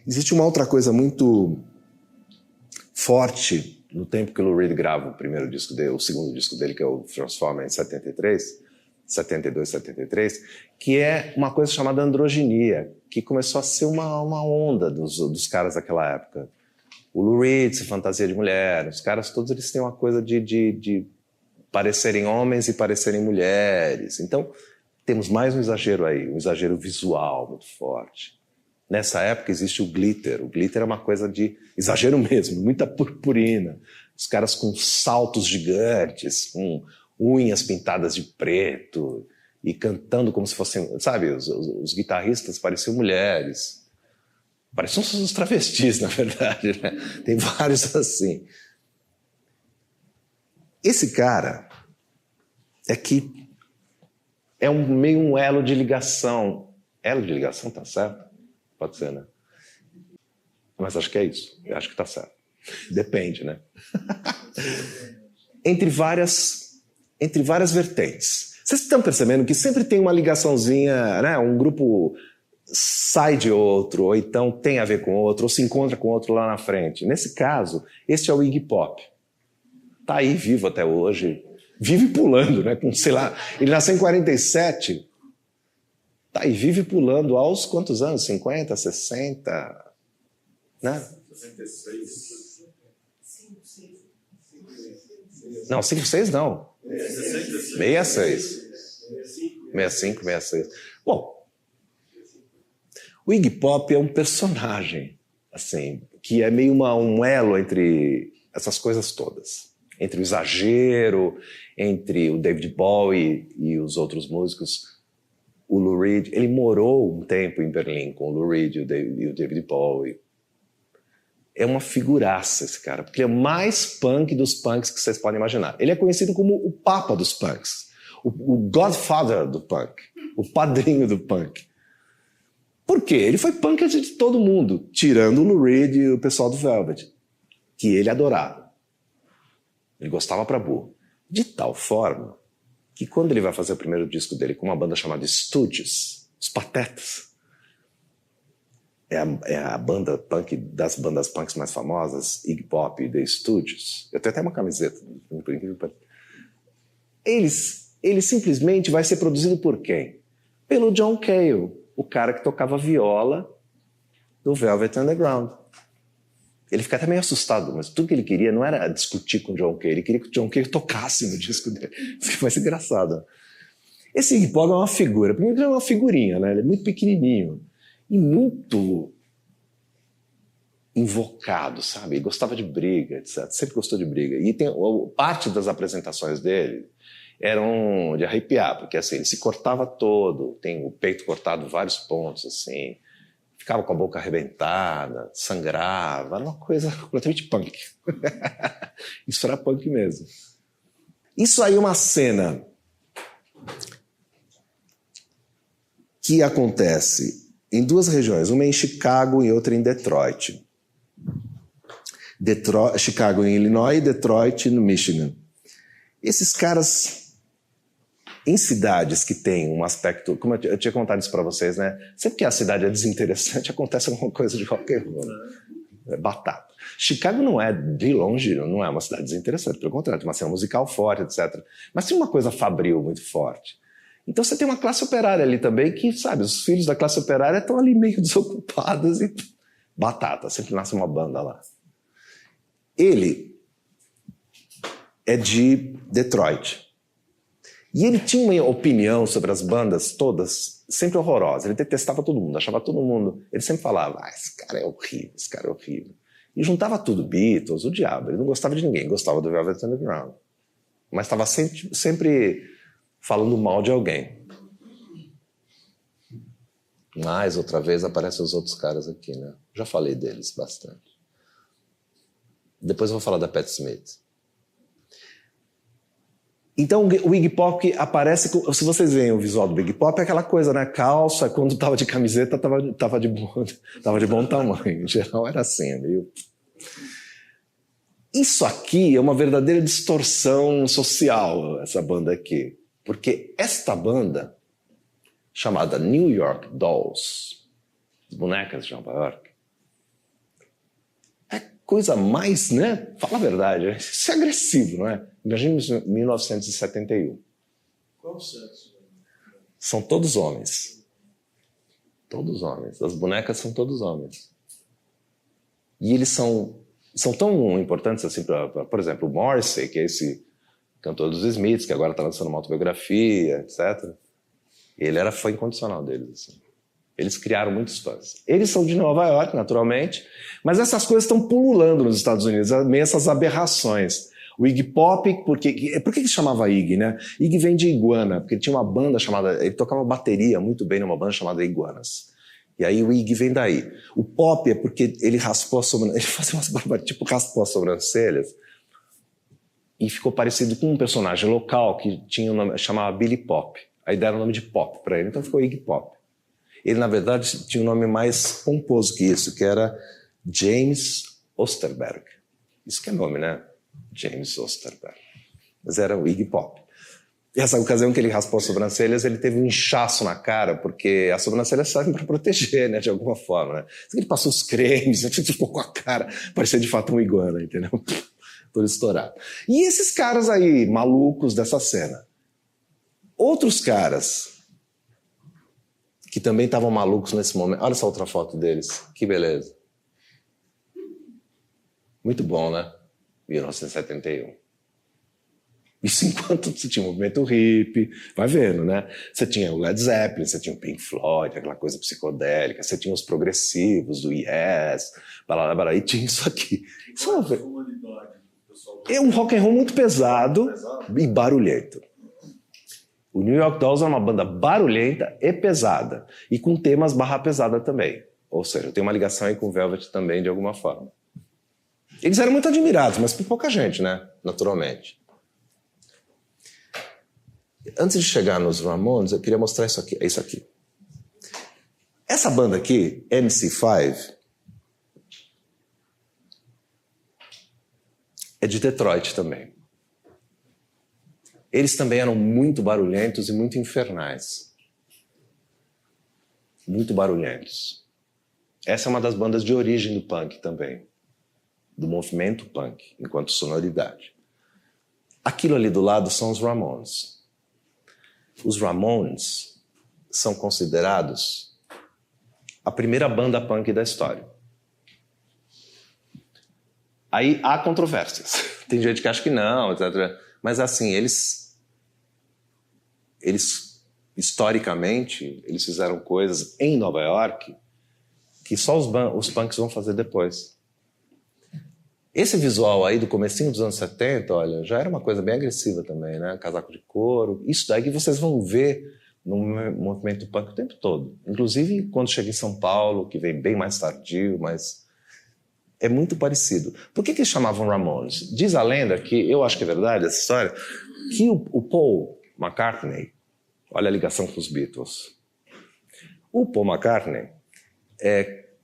Existe uma outra coisa muito forte no tempo que o Lou Reed grava o primeiro disco dele, o segundo disco dele, que é o Transformer, em 72, 73, que é uma coisa chamada androginia, que começou a ser uma onda dos caras daquela época. O Lou Reed se fantasia de mulher, os caras todos eles têm uma coisa de parecerem homens e parecerem mulheres. Então, temos mais um exagero aí, um exagero visual muito forte. Nessa época existe o glitter. O glitter é uma coisa de exagero mesmo, muita purpurina. Os caras com saltos gigantes, com unhas pintadas de preto e cantando como se fossem, sabe, os guitarristas pareciam mulheres. Pareciam os travestis, na verdade, né? Tem vários assim. Esse cara é meio um elo de ligação. Elo de ligação, tá certo? Pode ser, né? Mas acho que é isso. Eu acho que tá certo. Depende, né? entre várias vertentes. Vocês estão percebendo que sempre tem uma ligaçãozinha, né? Um grupo sai de outro, ou então tem a ver com outro, ou se encontra com outro lá na frente. Nesse caso, esse é o Iggy Pop. Tá aí vivo até hoje. Vive pulando, né? Com, sei lá, ele nasceu em 47. Tá aí, vive pulando aos quantos anos? 50, 60? Né? 66. Não, 56 não. 66. 65, 66. Bom, o Iggy Pop é um personagem, assim, que é meio um elo entre essas coisas todas. Entre o exagero, entre o David Bowie e os outros músicos. O Lou Reed, ele morou um tempo em Berlim com o Lou Reed e o David Bowie. É uma figuraça esse cara, porque ele é o mais punk dos punks que vocês podem imaginar. Ele é conhecido como o papa dos punks, o godfather do punk, o padrinho do punk. Por quê? Ele foi punk de todo mundo, tirando o Lou Reed e o pessoal do Velvet, que ele adorava. Ele gostava pra burro. De tal forma que quando ele vai fazer o primeiro disco dele com uma banda chamada Stooges, os Patetas, é a banda punk das bandas punks mais famosas, Iggy Pop e The Stooges. Eu tenho até uma camiseta. Ele simplesmente vai ser produzido por quem? Pelo John Cale, o cara que tocava viola do Velvet Underground. Ele fica até meio assustado, mas tudo que ele queria não era discutir com o John Cale, ele queria que o John Cale tocasse no disco dele. Isso que vai ser engraçado. Esse Iggy Pop é uma figura. Primeiro, ele é uma figurinha, né? Ele é muito pequenininho e muito invocado, sabe? Ele gostava de briga, etc. Sempre gostou de briga. E parte das apresentações dele eram de arrepiar, porque assim, ele se cortava todo, tem o peito cortado vários pontos, assim, ficava com a boca arrebentada, sangrava, era uma coisa completamente punk. Isso era punk mesmo. Isso aí é uma cena que acontece em duas regiões, uma em Chicago e outra em Detroit. Chicago em Illinois e Detroit no Michigan. Esses caras, em cidades que têm um aspecto, como eu tinha contado isso para vocês, né? Sempre que a cidade é desinteressante, acontece alguma coisa de qualquer forma. É batata. Chicago não é, de longe, não é uma cidade desinteressante, pelo contrário, tem uma cena musical forte, etc. Mas tem uma coisa fabril muito forte. Então você tem uma classe operária ali também que, sabe, os filhos da classe operária estão ali meio desocupados e batata, sempre nasce uma banda lá. Ele é de Detroit. E ele tinha uma opinião sobre as bandas todas sempre horrorosa. Ele detestava todo mundo, achava todo mundo... Ele sempre falava, esse cara é horrível, esse cara é horrível. E juntava tudo, Beatles, o diabo. Ele não gostava de ninguém, gostava do Velvet Underground. Mas estava sempre falando mal de alguém. Mais outra vez aparecem os outros caras aqui, né? Já falei deles bastante. Depois eu vou falar da Pat Smith. Então o Iggy Pop aparece... Se vocês veem o visual do Iggy Pop, é aquela coisa, né? Calça, quando tava de camiseta, tava de bom tamanho. Em geral era assim, meio... Isso aqui é uma verdadeira distorção social, essa banda aqui. Porque esta banda, chamada New York Dolls, as bonecas de Nova York, coisa mais, né? Fala a verdade, isso é agressivo, não é? Imagina 1971. Qual o sexo? São todos homens. Todos homens. As bonecas são todos homens. E eles são tão importantes assim, por exemplo, o Morrissey, que é esse cantor dos Smiths, que agora está lançando uma autobiografia, etc. Ele era fã incondicional deles. Assim. Eles criaram muitos fãs. Eles são de Nova York, naturalmente, mas essas coisas estão pululando nos Estados Unidos, meio essas aberrações. O Iggy Pop, por que chamava Iggy, né? Iggy vem de iguana, porque ele tinha uma banda chamada... Ele tocava bateria muito bem numa banda chamada Iguanas. E aí o Iggy vem daí. O Pop é porque ele raspou a sobrancelha, ele fazia umas barbas, tipo raspou as sobrancelhas, e ficou parecido com um personagem local que tinha um nome, chamava Billy Pop. Aí deram o nome de Pop para ele, então ficou Iggy Pop. Ele, na verdade, tinha um nome mais pomposo que isso, que era James Osterberg. Isso que é nome, né? James Osterberg. Mas era o Iggy Pop. E essa ocasião que ele raspou as sobrancelhas, ele teve um inchaço na cara, porque as sobrancelhas servem para proteger, né? De alguma forma, né? Ele passou os cremes, ficou com a cara, parecia de fato um iguana, entendeu? Todo estourado. E esses caras aí, malucos dessa cena. Outros caras que também estavam malucos nesse momento. Olha essa outra foto deles. Que beleza. Muito bom, né? 1971. Isso enquanto você tinha o movimento hippie, vai vendo, né? Você tinha o Led Zeppelin, você tinha o Pink Floyd, aquela coisa psicodélica, você tinha os progressivos do Yes, e tinha isso aqui. Isso é um rock and roll muito pesado e barulhento. O New York Dolls é uma banda barulhenta e pesada, e com temas barra pesada também. Ou seja, tem uma ligação aí com o Velvet também, de alguma forma. Eles eram muito admirados, mas por pouca gente, né? Naturalmente. Antes de chegar nos Ramones, eu queria mostrar isso aqui. É isso aqui. Essa banda aqui, MC5, é de Detroit também. Eles também eram muito barulhentos e muito infernais. Muito barulhentos. Essa é uma das bandas de origem do punk também. Do movimento punk, enquanto sonoridade. Aquilo ali do lado são os Ramones. Os Ramones são considerados a primeira banda punk da história. Aí há controvérsias. Tem gente que acha que não, etc. Mas assim, eles historicamente, eles fizeram coisas em Nova York que só os punks vão fazer depois. Esse visual aí do comecinho dos anos 70, olha, já era uma coisa bem agressiva também, né? Casaco de couro. Isso daí que vocês vão ver no movimento punk o tempo todo. Inclusive quando chega em São Paulo, que vem bem mais tardio, mas é muito parecido. Por que eles chamavam Ramones? Diz a lenda, que eu acho que é verdade essa história, que o Paul McCartney, olha a ligação com os Beatles. O Paul McCartney,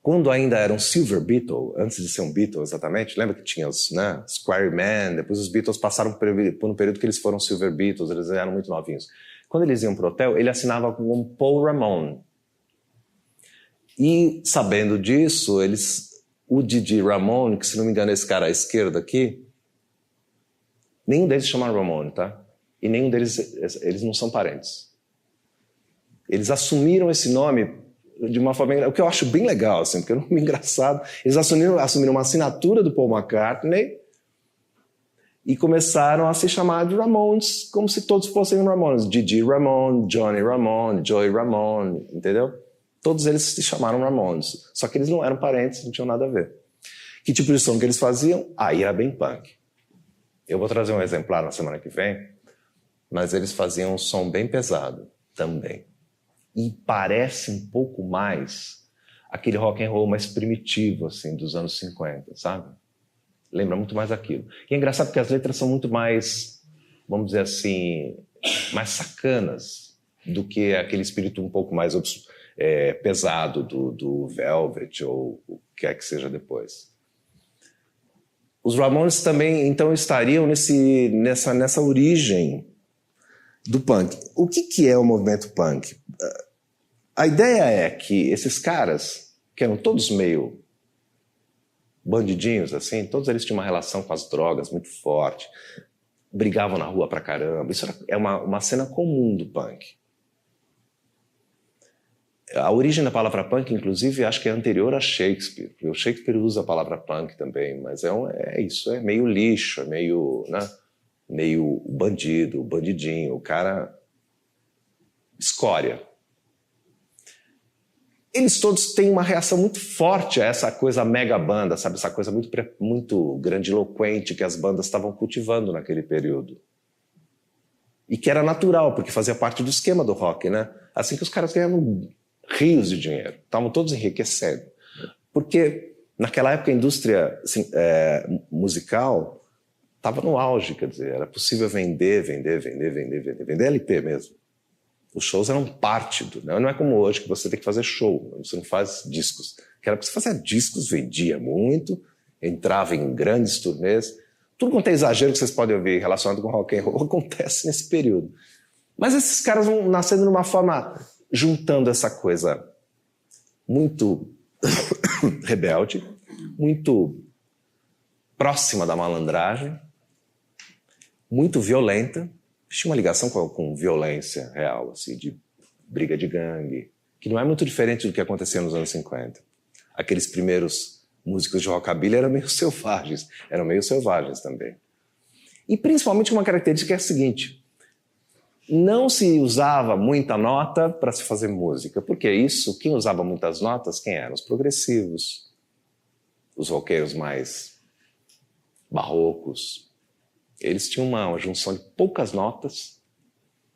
quando ainda era um Silver Beatle, antes de ser um Beatle exatamente, lembra que tinha os, né, Square Man, depois os Beatles passaram por um período que eles foram Silver Beatles, eles eram muito novinhos. Quando eles iam pro hotel, ele assinava como Paul Ramone. E sabendo disso, o Didi Ramone, que se não me engano é esse cara à esquerda aqui, nenhum deles se chama Ramone, tá? E nenhum deles, eles não são parentes. Eles assumiram esse nome de uma forma, o que eu acho bem legal, assim, porque é um nome engraçado. Eles assumiram uma assinatura do Paul McCartney e começaram a se chamar de Ramones, como se todos fossem Ramones. Didi Ramone, Johnny Ramone, Joey Ramone, entendeu? Todos eles se chamaram Ramones. Só que eles não eram parentes, não tinham nada a ver. Que tipo de som que eles faziam? Aí era bem punk. Eu vou trazer um exemplar na semana que vem, mas eles faziam um som bem pesado também. E parece um pouco mais aquele rock and roll mais primitivo, assim, dos anos 50, sabe? Lembra muito mais aquilo. E é engraçado porque as letras são muito mais, vamos dizer assim, mais sacanas do que aquele espírito um pouco mais pesado do Velvet ou o que quer que seja depois. Os Ramones também, então, estariam nessa origem do punk. O que é o movimento punk? A ideia é que esses caras, que eram todos meio bandidinhos, assim, todos eles tinham uma relação com as drogas muito forte, brigavam na rua pra caramba. Isso é uma cena comum do punk. A origem da palavra punk, inclusive, acho que é anterior a Shakespeare, porque o Shakespeare usa a palavra punk também, mas é isso, é meio lixo, é meio, né, meio o bandido, o bandidinho, o cara escória. Eles todos têm uma reação muito forte a essa coisa mega banda, sabe? Essa coisa muito grandiloquente que as bandas estavam cultivando naquele período. E que era natural, porque fazia parte do esquema do rock, né? Assim que os caras ganhavam rios de dinheiro, estavam todos enriquecendo. Porque naquela época a indústria assim, musical estava no auge, quer dizer, era possível vender LP mesmo. Os shows eram parte do... Não é como hoje que você tem que fazer show, você não faz discos. Naquela época você fazia discos, vendia muito, entrava em grandes turnês. Tudo quanto é exagero que vocês podem ouvir relacionado com rock and roll acontece nesse período. Mas esses caras vão nascendo de uma forma, juntando essa coisa muito rebelde, muito próxima da malandragem, muito violenta. Tinha uma ligação com violência real, assim, de briga de gangue, que não é muito diferente do que acontecia nos anos 50. Aqueles primeiros músicos de rockabilly eram meio selvagens também. E principalmente uma característica é a seguinte: não se usava muita nota para se fazer música. Porque isso, quem usava muitas notas, quem eram? Os progressivos, os roqueiros mais barrocos. Eles tinham uma junção de poucas notas,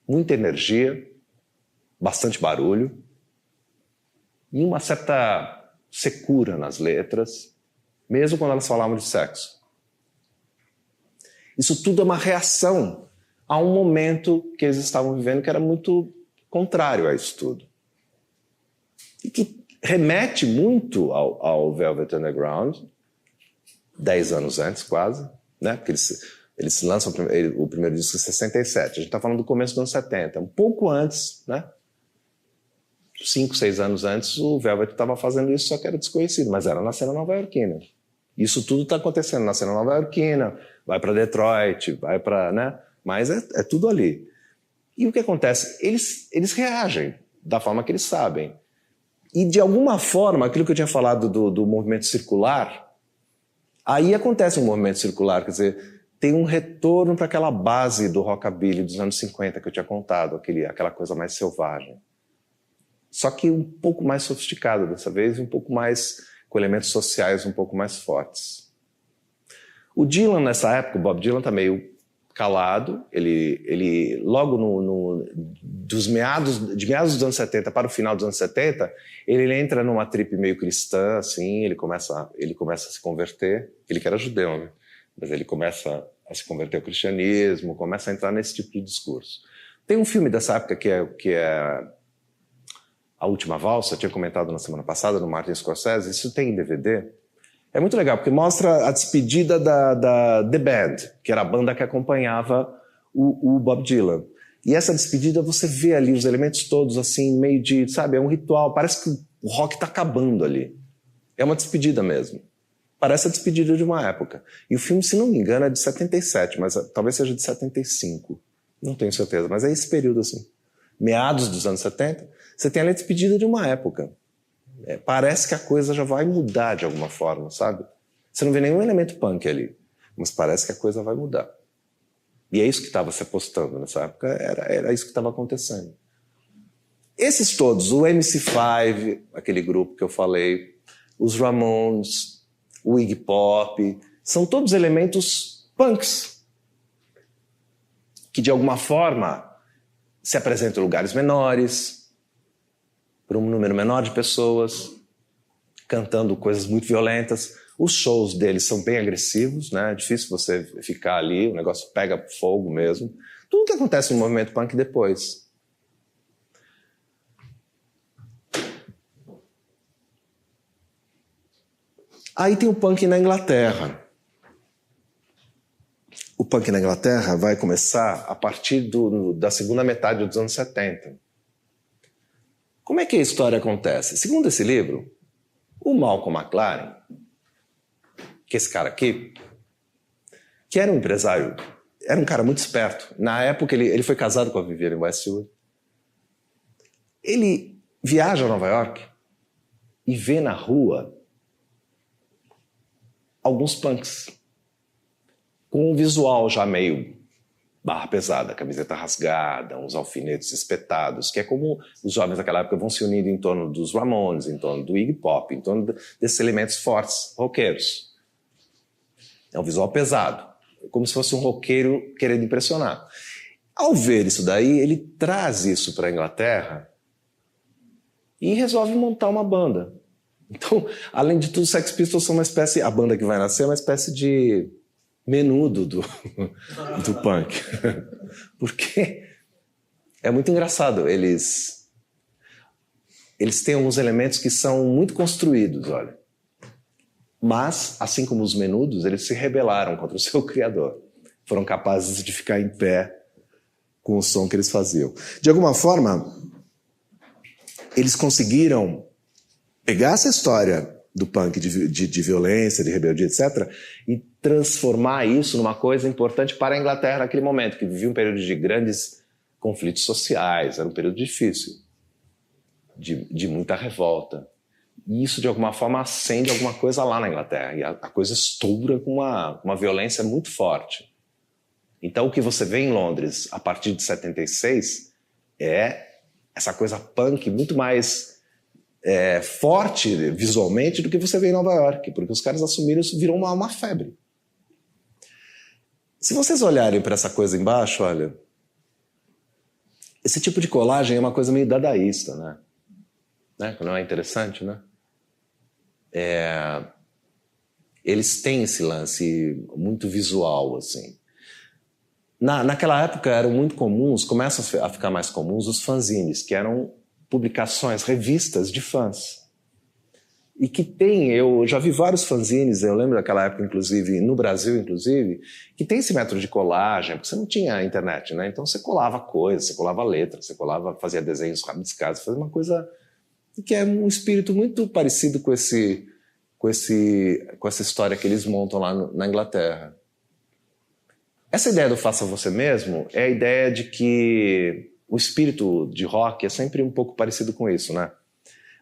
muita energia, bastante barulho e uma certa secura nas letras, mesmo quando elas falavam de sexo. Isso tudo é uma reação a um momento que eles estavam vivendo que era muito contrário a isso tudo. E que remete muito ao Velvet Underground, 10 anos antes quase, né? Porque eles lançam o primeiro disco em 67. A gente está falando do começo dos anos 70. Um pouco antes, né? 5, 6 anos antes, o Velvet estava fazendo isso, só que era desconhecido, mas era na cena nova-iorquina. Isso tudo está acontecendo na cena nova-iorquina, vai para Detroit, vai para... né? Mas é tudo ali. E o que acontece? Eles reagem da forma que eles sabem. E, de alguma forma, aquilo que eu tinha falado do movimento circular, aí acontece um movimento circular, quer dizer... tem um retorno para aquela base do rockabilly dos anos 50 que eu tinha contado, aquela coisa mais selvagem. Só que um pouco mais sofisticada dessa vez, e um pouco mais com elementos sociais um pouco mais fortes. O Dylan, nessa época, o Bob Dylan está meio calado, ele logo de meados dos anos 70 para o final dos anos 70, ele entra numa trip meio cristã, assim, ele começa a se converter, ele que era judeu, né? Mas ele começa a se converter ao cristianismo, começa a entrar nesse tipo de discurso. Tem um filme dessa época que é A Última Valsa, eu tinha comentado na semana passada, no Martin Scorsese, isso tem em DVD. É muito legal, porque mostra a despedida da The Band, que era a banda que acompanhava o Bob Dylan. E essa despedida, você vê ali os elementos todos, assim, meio de, sabe, é um ritual, parece que o rock está acabando ali. É uma despedida mesmo. Parece a despedida de uma época. E o filme, se não me engano, é de 77, mas talvez seja de 75. Não tenho certeza, mas é esse período assim. Meados dos anos 70, você tem ali a despedida de uma época. Parece que a coisa já vai mudar de alguma forma, sabe? Você não vê nenhum elemento punk ali, mas parece que a coisa vai mudar. E é isso que estava se apostando nessa época, era isso que estava acontecendo. Esses todos, o MC5, aquele grupo que eu falei, os Ramones, o Iggy Pop, são todos elementos punks que de alguma forma se apresentam em lugares menores, para um número menor de pessoas, cantando coisas muito violentas. Os shows deles são bem agressivos, né? É difícil você ficar ali, o negócio pega fogo mesmo. Tudo que acontece no movimento punk depois. Aí tem o punk na Inglaterra. O punk na Inglaterra vai começar a partir da segunda metade dos anos 70. Como é que a história acontece? Segundo esse livro, o Malcolm McLaren que esse cara aqui, que era um empresário, era um cara muito esperto. Na época, ele foi casado com a Vivienne Westwood. Ele viaja a Nova York e vê na rua alguns punks com um visual já meio barra pesada, camiseta rasgada, uns alfinetes espetados, que é como os jovens daquela época vão se unindo em torno dos Ramones, em torno do Iggy Pop, em torno desses elementos fortes, roqueiros. É um visual pesado, como se fosse um roqueiro querendo impressionar. Ao ver isso daí, ele traz isso para a Inglaterra e resolve montar uma banda. Então, além de tudo, os Sex Pistols são uma espécie, a banda que vai nascer é uma espécie de menudo do punk. Porque é muito engraçado. Eles têm alguns elementos que são muito construídos, olha. Mas, assim como os menudos, eles se rebelaram contra o seu criador. Foram capazes de ficar em pé com o som que eles faziam. De alguma forma, eles conseguiram pegar essa história do punk de violência, de rebeldia, etc., e transformar isso numa coisa importante para a Inglaterra naquele momento, que vivia um período de grandes conflitos sociais, era um período difícil, de muita revolta. E isso, de alguma forma, acende alguma coisa lá na Inglaterra, e a coisa estoura com uma violência muito forte. Então, o que você vê em Londres, a partir de 76, é essa coisa punk muito mais forte visualmente do que você vê em Nova York, porque os caras assumiram isso, virou uma febre. Se vocês olharem para essa coisa embaixo, olha, esse tipo de colagem é uma coisa meio dadaísta, né? Não é interessante, né? Eles têm esse lance muito visual, assim. Naquela época eram muito comuns, começam a ficar mais comuns os fanzines, que eram publicações, revistas de fãs. E que eu já vi vários fanzines, eu lembro daquela época, inclusive, no Brasil, inclusive, que tem esse método de colagem, porque você não tinha internet, né? Então você colava coisas, você colava letras, fazia desenhos rabiscados, fazia uma coisa que é um espírito muito parecido com essa história que eles montam lá na Inglaterra. Essa ideia do faça você mesmo é a ideia de que o espírito de rock é sempre um pouco parecido com isso, né?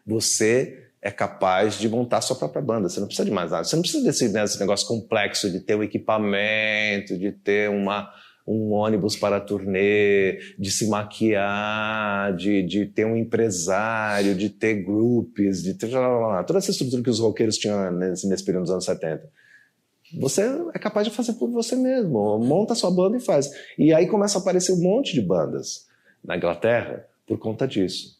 Você é capaz de montar sua própria banda, você não precisa de mais nada, você não precisa desse negócio complexo de ter um equipamento, de ter um ônibus para turnê, de se maquiar, de ter um empresário, de ter groups, de ter toda essa estrutura que os roqueiros tinham nesse período dos anos 70. Você é capaz de fazer por você mesmo, monta a sua banda e faz. E aí começa a aparecer um monte de bandas na Inglaterra por conta disso.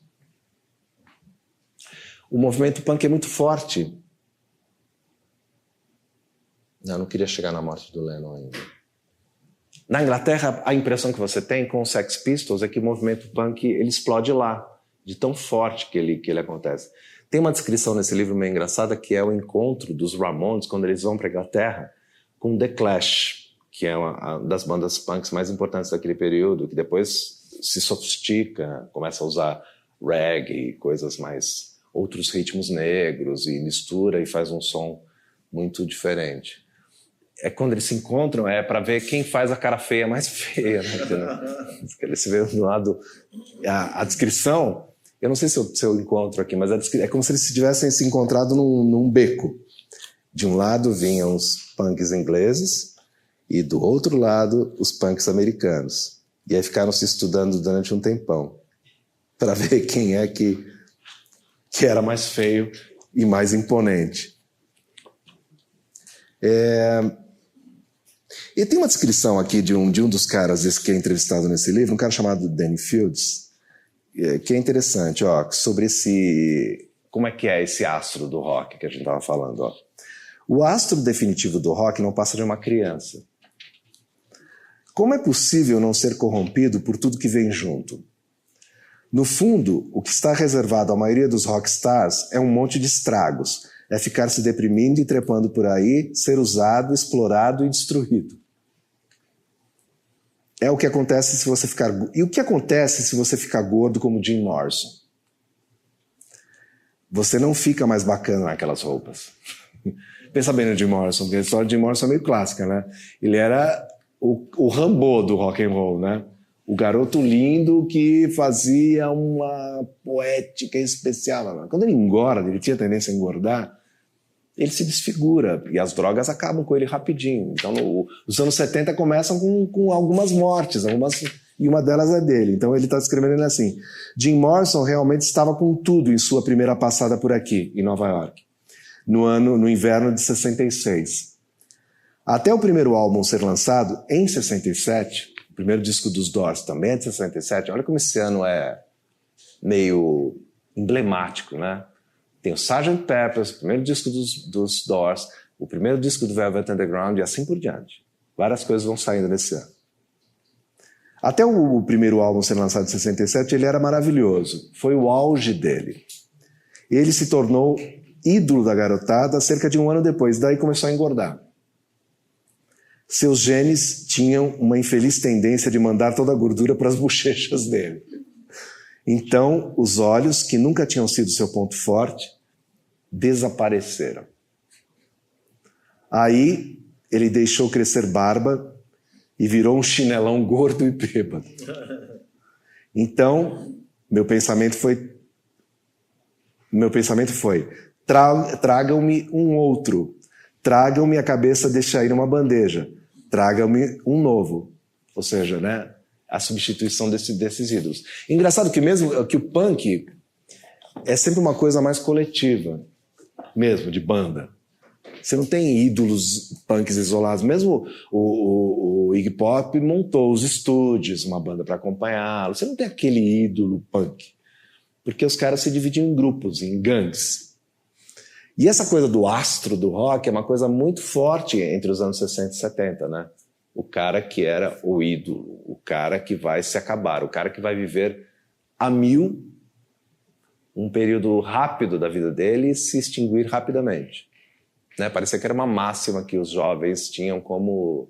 O movimento punk é muito forte. Eu não queria chegar na morte do Lennon ainda. Na Inglaterra, a impressão que você tem com os Sex Pistols é que o movimento punk ele explode lá, de tão forte que ele acontece. Tem uma descrição nesse livro meio engraçada que é o encontro dos Ramones quando eles vão para a Inglaterra com The Clash, que é uma das bandas punks mais importantes daquele período, que depois se sofistica, começa a usar reggae, coisas mais, outros ritmos negros e mistura e faz um som muito diferente. É quando eles se encontram, para ver quem faz a cara feia mais feia, né? Eles se veem do lado. A descrição, eu não sei se eu encontro aqui, mas é como se eles tivessem se encontrado num beco. De um lado vinham os punks ingleses e do outro lado os punks americanos. E aí ficaram se estudando durante um tempão para ver quem é que era mais feio e mais imponente. E tem uma descrição aqui de um dos caras esse que é entrevistado nesse livro, um cara chamado Danny Fields, que é interessante, sobre como é que é esse astro do rock que a gente estava falando. O astro definitivo do rock não passa de uma criança. Como é possível não ser corrompido por tudo que vem junto? No fundo, o que está reservado à maioria dos rockstars é um monte de estragos. É ficar se deprimindo e trepando por aí, ser usado, explorado e destruído. É o que acontece se você ficar... E o que acontece se você ficar gordo como Jim Morrison? Você não fica mais bacana naquelas roupas. Pensa bem no Jim Morrison, porque a história de Jim Morrison é meio clássica, né? Ele era o Rambo do rock and roll, né? O garoto lindo que fazia uma poética especial. Quando ele engorda, ele tinha tendência a engordar, ele se desfigura e as drogas acabam com ele rapidinho. Então, os anos 70 começam com algumas mortes, e uma delas é dele. Então, ele está descrevendo ele assim: Jim Morrison realmente estava com tudo em sua primeira passada por aqui, em Nova York, no inverno de 66. Até o primeiro álbum ser lançado, em 67, o primeiro disco dos Doors também é de 67, olha como esse ano é meio emblemático, né? Tem o Sgt. Pepper's, o primeiro disco dos Doors, o primeiro disco do Velvet Underground e assim por diante. Várias coisas vão saindo nesse ano. Até o primeiro álbum ser lançado em 67, ele era maravilhoso. Foi o auge dele. Ele se tornou ídolo da garotada cerca de um ano depois. Daí começou a engordar. Seus genes tinham uma infeliz tendência de mandar toda a gordura para as bochechas dele. Então, os olhos, que nunca tinham sido seu ponto forte, desapareceram. Aí, ele deixou crescer barba e virou um chinelão gordo e bêbado. Então, meu pensamento foi: tragam-me um outro. Tragam-me a cabeça de Chair numa bandeja. Tragam-me um novo. Ou seja, né, a substituição desses ídolos. Engraçado que mesmo que o punk é sempre uma coisa mais coletiva, mesmo, de banda. Você não tem ídolos punks isolados. Mesmo o Iggy Pop montou os estúdios, uma banda para acompanhá-lo. Você não tem aquele ídolo punk. Porque os caras se dividiam em grupos, em gangues. E essa coisa do astro do rock é uma coisa muito forte entre os anos 60 e 70, né? O cara que era o ídolo, o cara que vai se acabar, o cara que vai viver a mil, um período rápido da vida dele e se extinguir rapidamente. Né? Parecia que era uma máxima que os jovens tinham como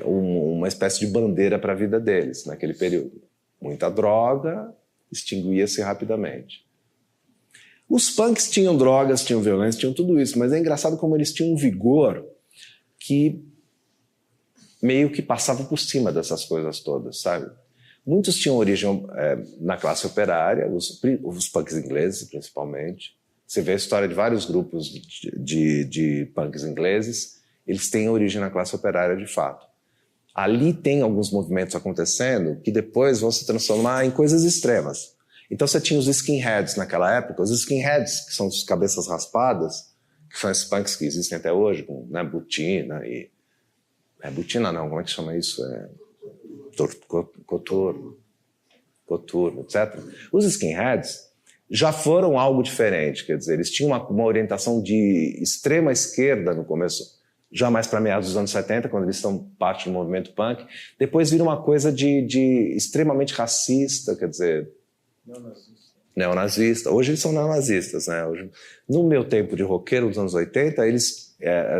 uma espécie de bandeira para a vida deles naquele período. Muita droga, extinguia-se rapidamente. Os punks tinham drogas, tinham violência, tinham tudo isso, mas é engraçado como eles tinham um vigor que meio que passava por cima dessas coisas todas, sabe? Muitos tinham origem na classe operária, os punks ingleses principalmente. Você vê a história de vários grupos de punks ingleses, eles têm origem na classe operária de fato. Ali tem alguns movimentos acontecendo que depois vão se transformar em coisas extremas. Então você tinha os skinheads naquela época, os skinheads, que são os cabeças raspadas, que são esses punks que existem até hoje, com, né, botina e... botina não, como é que chama isso? Coturno, etc. Os skinheads já foram algo diferente, quer dizer, eles tinham uma orientação de extrema esquerda no começo, já mais para meados dos anos 70, quando eles estão parte do movimento punk, depois vira uma coisa de extremamente racista, quer dizer... Neonazista. Hoje eles são neonazistas, né? Hoje, no meu tempo de roqueiro, dos anos 80,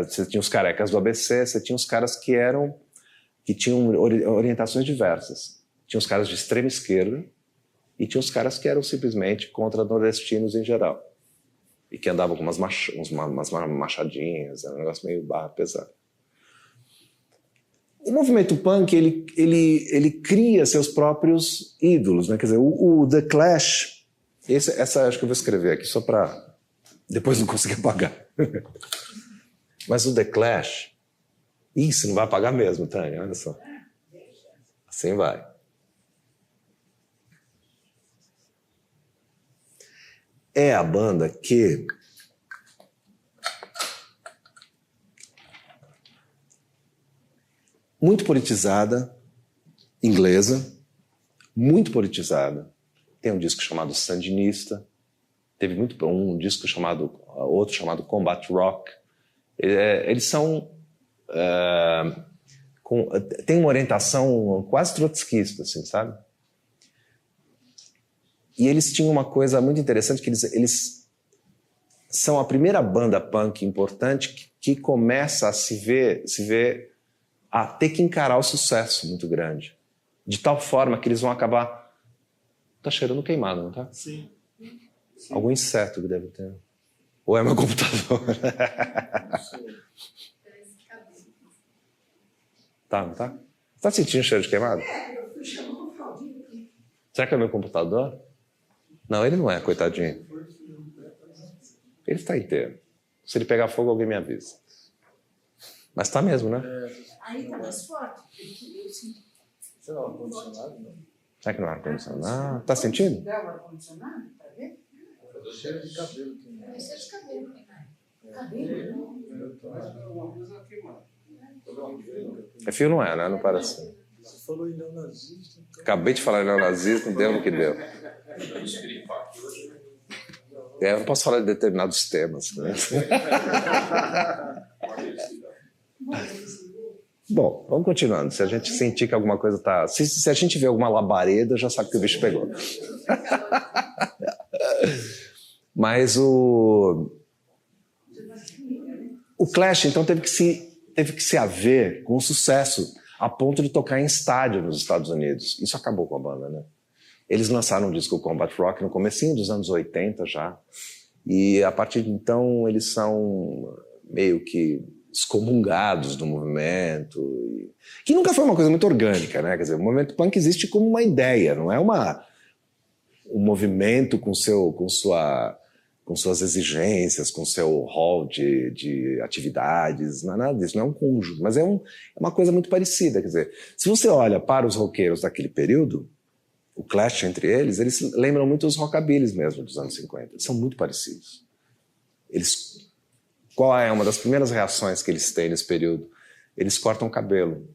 você tinha os carecas do ABC, você tinha os caras que tinham orientações diversas. Tinha os caras de extrema esquerda e tinha os caras que eram simplesmente contra nordestinos em geral. E que andavam com umas machadinhas, era um negócio meio pesado. O movimento punk, ele cria seus próprios ídolos, né? Quer dizer, o The Clash, essa acho que eu vou escrever aqui só para depois não conseguir apagar. Mas o The Clash, isso não vai apagar mesmo, Tânia, olha só. Assim vai. É a banda que muito politizada, inglesa, muito politizada. Tem um disco chamado Sandinista, teve um disco outro chamado Combat Rock. Eles são tem uma orientação quase trotskista, assim, sabe? E eles tinham uma coisa muito interessante, que eles são a primeira banda punk importante que começa a se ver a ter que encarar o sucesso muito grande. De tal forma que eles vão acabar... Tá cheirando queimado, não tá? Sim. Algum inseto que deve ter. Ou é meu computador? Tá, não tá? Você tá sentindo cheiro de queimado? Será que é meu computador? Não, ele não é, coitadinho. Ele está inteiro. Se ele pegar fogo, alguém me avisa. Mas tá mesmo, né? Aí tá mais forte. Você não é ar-condicionado, não? Será que não é ar-condicionado? Tá sentindo? Ligar o ar-condicionado para ver? Cheiro de cabelo também. É cheiro de cabelo. Cabelo? É fio não é, né? Não parece. Você falou em neonazista. Então... Acabei de falar em neonazismo, deu no que deu. Eu não posso falar de determinados temas, né? Bom, vamos continuando. Se a gente sentir que alguma coisa está... Se a gente vê alguma labareda, já sabe que o bicho pegou. Mas o Clash, então, teve que se haver com sucesso, a ponto de tocar em estádio nos Estados Unidos. Isso acabou com a banda, né? Eles lançaram um disco Combat Rock no comecinho dos anos 80 já. E a partir de então eles são meio que excomungados do movimento, que nunca foi uma coisa muito orgânica, né? Quer dizer, o movimento punk existe como uma ideia, não é um movimento com suas exigências, com seu hall de atividades, não é nada disso, não é um conjunto, mas é uma coisa muito parecida. Quer dizer, se você olha para os roqueiros daquele período, o Clash entre eles lembram muito os rockabillys mesmo dos anos 50. Eles são muito parecidos. Qual é uma das primeiras reações que eles têm nesse período? Eles cortam o cabelo.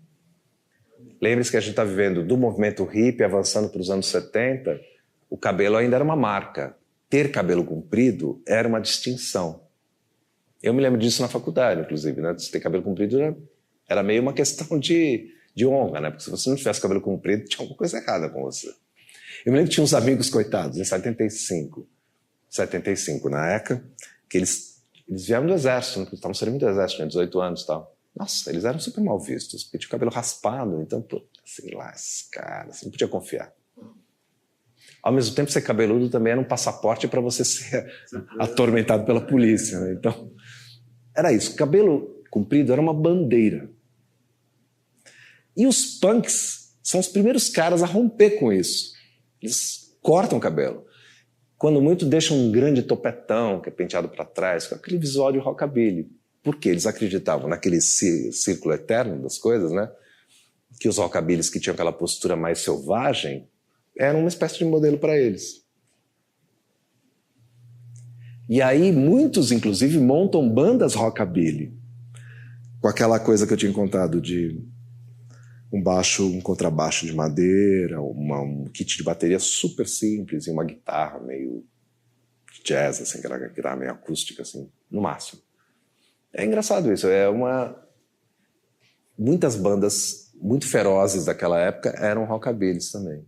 Lembre-se que a gente está vivendo do movimento hippie avançando para os anos 70, o cabelo ainda era uma marca. Ter cabelo comprido era uma distinção. Eu me lembro disso na faculdade, inclusive, né? Se ter cabelo comprido era meio uma questão de honra, né? Porque se você não tivesse cabelo comprido, tinha alguma coisa errada com você. Eu me lembro que tinha uns amigos coitados, em 75, na ECA, que eles vieram do exército, né? Estavam servindo do exército, tinham 18 anos e tal. Nossa, eles eram super mal vistos, porque tinha o cabelo raspado, então, sei lá, esses caras, você não podia confiar. Ao mesmo tempo, ser cabeludo também era um passaporte para você ser atormentado pela polícia, né? Então, era isso. Cabelo comprido era uma bandeira. E os punks são os primeiros caras a romper com isso. Eles cortam o cabelo. Quando muito, deixam um grande topetão, que é penteado para trás, com aquele visual de rockabilly. Por quê? Eles acreditavam naquele círculo eterno das coisas, né? Que os rockabillys que tinham aquela postura mais selvagem eram uma espécie de modelo para eles. E aí, muitos, inclusive, montam bandas rockabilly. Com aquela coisa que eu tinha contado de um contrabaixo de madeira, um kit de bateria super simples e uma guitarra meio jazz, assim, aquela guitarra meio acústica, assim, no máximo. É engraçado isso. Muitas bandas muito ferozes daquela época eram rockabillys também.